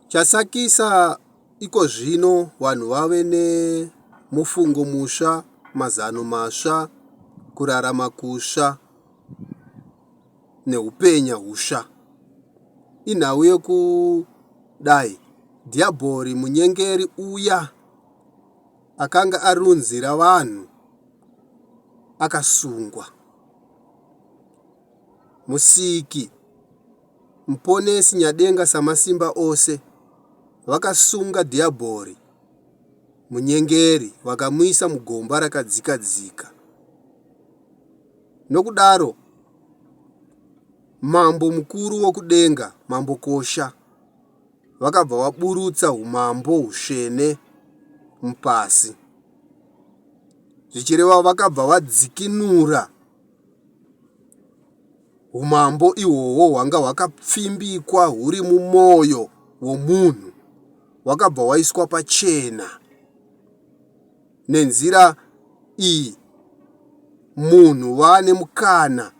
Chasakisa iko zvino vanhu vave nemufungo musha, mazano masha, kurarama kusha neupenya husha. Inhau yekudai dhiabhori munyengeri uya akanga arunzira vanhu akasungwa. Musiki muponesi nyadenga samasimba ose vakasunga dhiabhori munyengeri vakamuisa mugomba rakadzika. Nokudaro mambo mukuru wokudenga, mambo kosha, vakabva vaburutsa umambo hushene mupasi, zvichireva vakabva vadzikinura umambo ihwohwo hwanga hwakapfimbikwa huri mumwoyo womunhu, hwakabva waiswa pachena. Nenzira iyi munhu wane mukana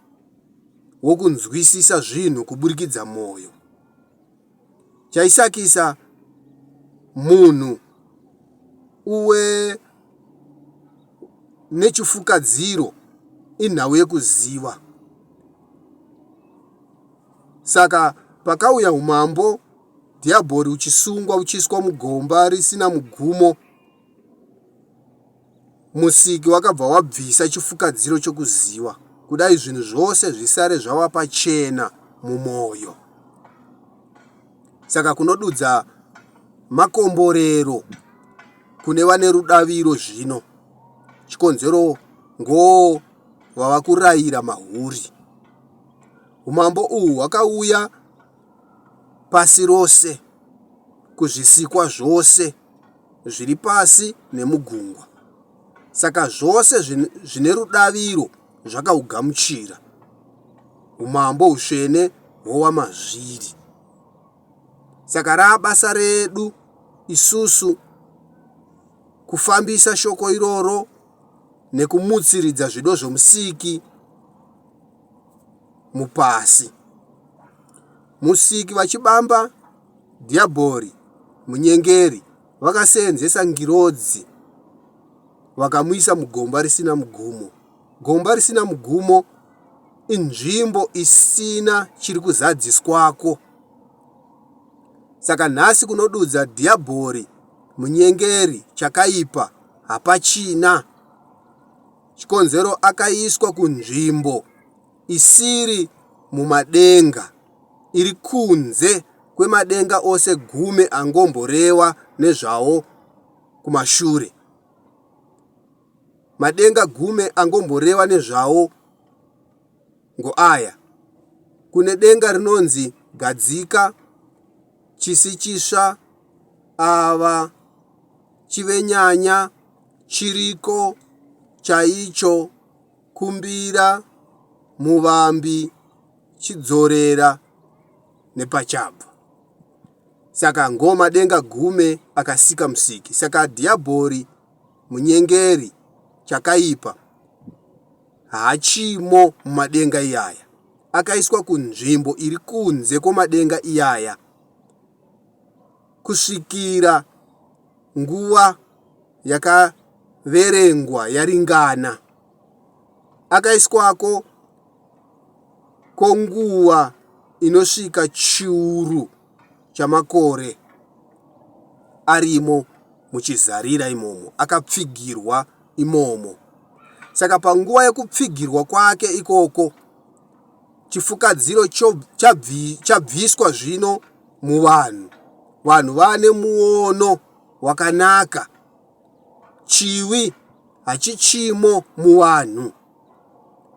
wokunzwisisa zvinhu kuburikidza mwoyo. Chaisakisa munhu uwe nechifukadziro inhau yekuziva. Saka pakauya umambo, dhiabhori uchisungwa uchiiswa mugomba risina mugumo, musiki wakabva wabvisa chifukadziro chokuziva, kudai zvinhu zvose zvisare zvava pachena mumwoyo. Saka kunodudza makomborero kune vane rudaviro zvino. Chikonzero ngoo vava kurayira mahuri. Umambo uhu hwakauya pasi rose, kuzvisikwa zvose zviri pasi nemugungwa. Saka zvose zvine rudaviro zvakahugamuchira. Umambo hushene hwowamazviri. Saka rabasa redu isusu kufambisa shoko iroro nekumutsiridza zvido zvomusiki mupasi. Musiki vachibamba dhiabhori munyengeri vakaseenzesa ngirodzi vakamuisa mugomba risina mugumo. Gomba risina mugumo inzvimbo isina chiri kuzadziswako. Saka nhasi kunodudza dhiabhori munyengeri chakaipa hapachina. Chikonzero akaiswa kunzvimbo isiri mumadenga, iri kunze kwemadenga ose gume angomboreva nezvawo kumashure. Madenga gume angomboreva nezvawo ngoaya: kune denga rinonzi gadzika, chisi chisva, ava, chive nyanya, chiriko, chaicho, kumbira, muvambi, chidzorera nepachabva. Saka ngomadenga gume akasika musiki. Saka dhiabhori munyengeri chakaipa hachimo mumadenga iyaya, akaiswa kunzvimbo iri kunze kwemadenga iyaya. Kusvikira nguva yakaverengwa yaringana, akaiswako konguva inosvika chiuru chamakore arimo muchizarira imomo, akapfigirwa imomo. Saka panguva yekupfigirwa kwake ikoko, chifukadziro chabviswa zvino muvanhu. Vanhu vane muono wakanaka. Chiwi hachichimo muvanhu.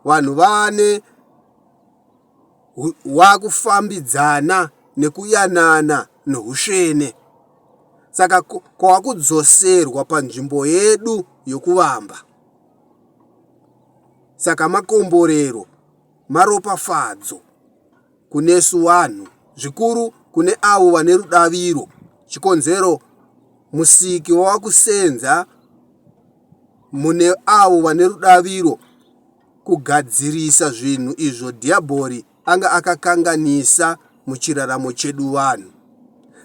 Vanhu vane wakufambidzana nekuyanana nehushene. Saka kwakudzoserwa panzvimbo yedu yokuvamba. Saka makomborero, maropafadzo kunesu vanhu, zvikuru kune avo vane rudaviro. Chikonzero musiki wakusenza mune avo vane rudaviro kugadzirisa zvinhu izvo dhiabhori anga akakanganisa muchiraramo chedu vanhu.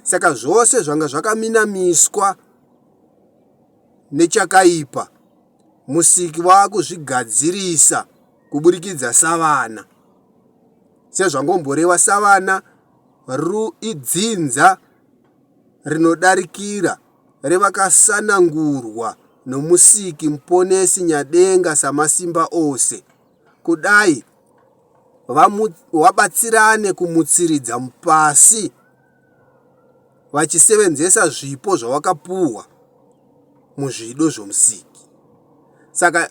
Saka zvose zvanga zvakaminamiswa nechakaipa, musiki wakuzvigadzirisa kuburikidza savana. Sezvangomborewa, savana idzinza rinodarikira revakasanangurwa nomusiki muponesi Nyadenga Samasimba ose, kudai wabatsirane kumutsiridza mupasi vachisevenzesa zvipo zvawakapuhwa muzvido zvomusiki. Saka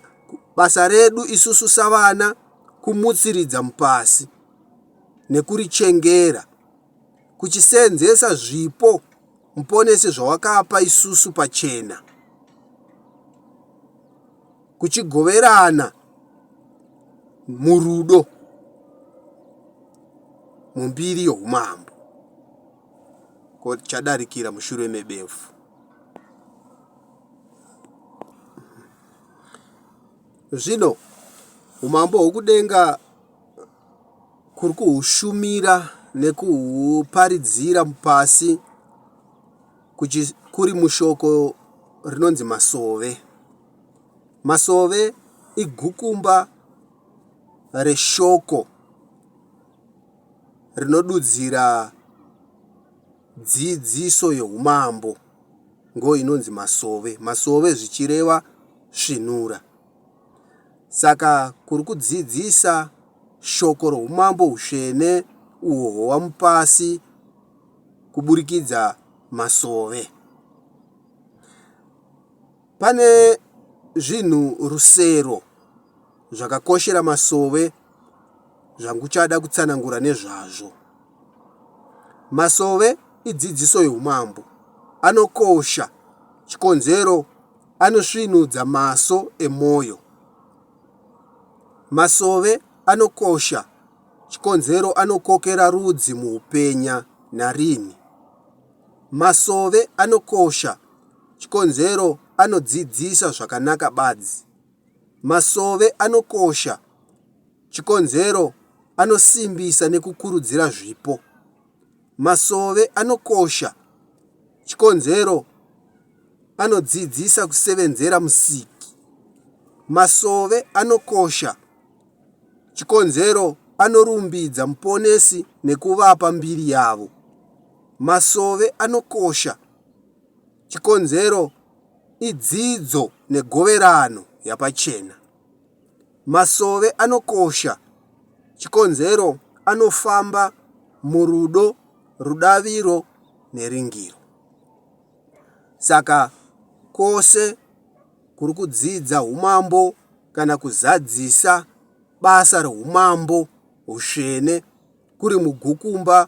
basa redu isusu savana kumutsiridza mupasi nekurichengera, kuchisenzesa zvipo muponesi zvawakapa isusu pachena, kuchigoverana murudo mumbiri youmambo chadarikira mushure mebefu. Zvino umambo hwokudenga kuri kuhushumira nekuhuparidzira mupasi kuri mushoko rinonzi masove. Masove igukumba reshoko rinodudzira dzidziso yeumambo, ngo inonzi masove. Masove zvichireva svinura. Saka kuri kudzidzisa shoko roumambo hushene uhwo hwamupasi kuburikidza masove. Pane zvinhu rusero zvakakoshera masove zvanguchada kutsanangura nezvazvo. Masove idzidziso yeumambo, anokosha, chikonzero anosvinudza maso emwoyo. Masove anokosha, chikonzero anokokera rudzi muupenya narini. Masove anokosha, chikonzero anodzidzisa zvakanaka badzi. Masove anokosha, chikonzero anosimbisa nekukurudzira zvipo. Masove anokosha, chikonzero anodzidzisa kusevenzera musiki. Masove anokosha, chikonzero anorumbidza muponesi nekuvapa mbiri yavo. Masove anokosha, chikonzero idzidzo negoverano yapachena. Masove anokosha, chikonzero anofamba murudo, rudaviro neringiro. Saka kose kuri kudzidza umambo kana kuzadzisa basa reumambo hushene kuri mugukumba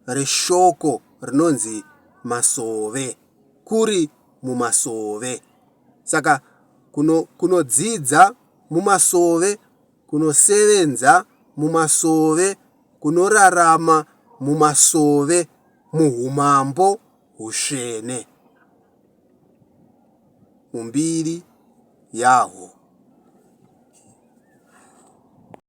reshoko rinonzi masove, kuri mumasove. Saka kunodzidza mumasove, kunosevenza mumasove, kunorarama mumasove, muhumambo hushene mumbiri yahwo.